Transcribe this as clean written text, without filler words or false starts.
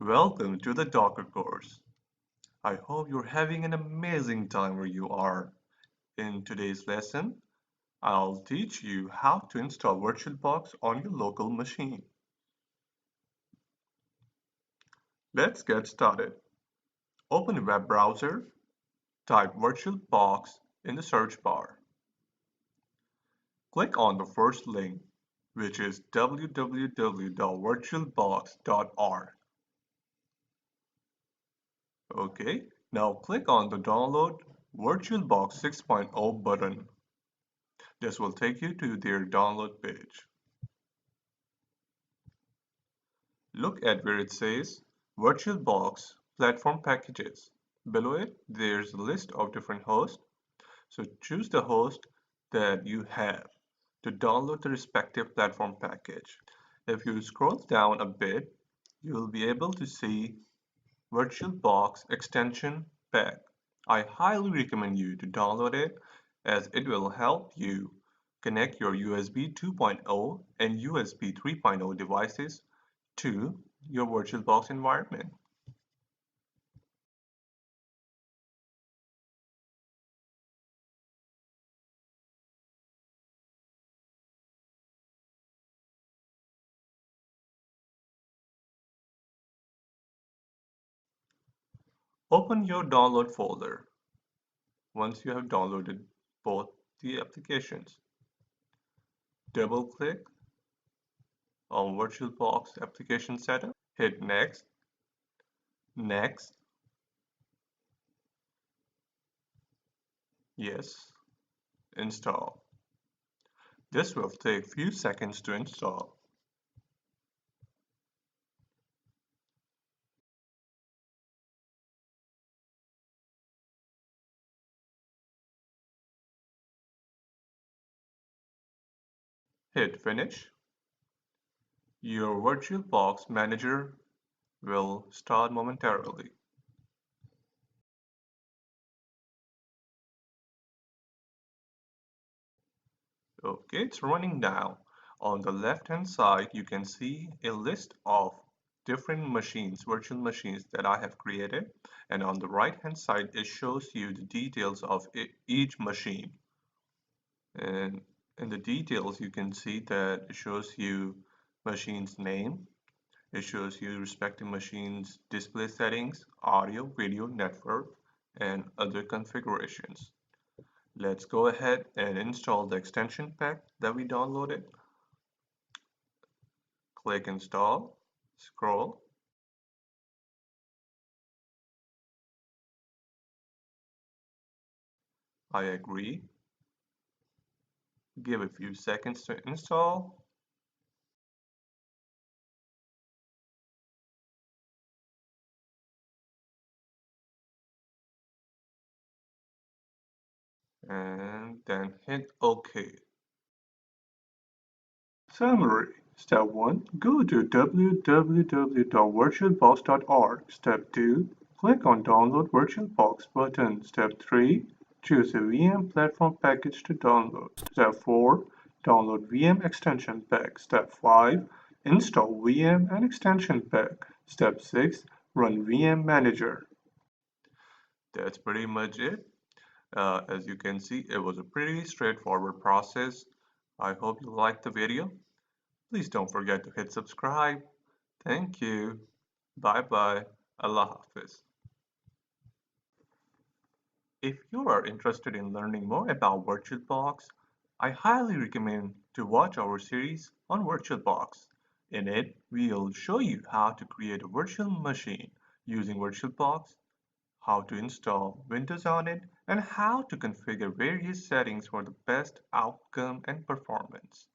Welcome to the Docker course. I hope you're having an amazing time where you are. In today's lesson, I'll teach you how to install VirtualBox on your local machine. Let's get started. Open a web browser, type VirtualBox in the search bar. Click on the first link, which is www.virtualbox.org. Okay, now click on the Download VirtualBox 6.0 button. This will take you to their download page. Look at where it says VirtualBox Platform Packages. Below it, there's a list of different hosts. So choose the host that you have to download the respective platform package. If you scroll down a bit, you will be able to see VirtualBox Extension Pack. I highly recommend you to download it as it will help you connect your USB 2.0 and USB 3.0 devices to your VirtualBox environment. Open your download folder once you have downloaded both the applications. Double-click on VirtualBox application setup, hit Next, Next, Yes, Install. This will take few seconds to install. Hit Finish. Your VirtualBox Manager will start momentarily. Okay, it's running now. On the left hand side, you can see a list of different machines, virtual machines that I have created. And on the right hand side, it shows you the details of each machine. And in the details, you can see that it shows you machine's name. It shows you respective machines' display settings, audio, video, network, and other configurations. Let's go ahead and install the extension pack that we downloaded. Click Install, scroll. I agree. Give a few seconds to install. And then hit OK. Summary. Step 1. Go to www.virtualbox.org. Step 2. Click on Download VirtualBox button. Step 3. Choose a VM platform package to download. Step 4. Download VM extension pack. Step 5. Install VM and extension pack. Step 6. Run VM Manager. That's pretty much it. As you can see, it was a pretty straightforward process. I hope you liked the video. Please don't forget to hit subscribe. Thank you. Bye bye. Allah Hafiz. If you are interested in learning more about VirtualBox, I highly recommend to watch our series on VirtualBox. In it, we'll show you how to create a virtual machine using VirtualBox, how to install Windows on it, and how to configure various settings for the best outcome and performance.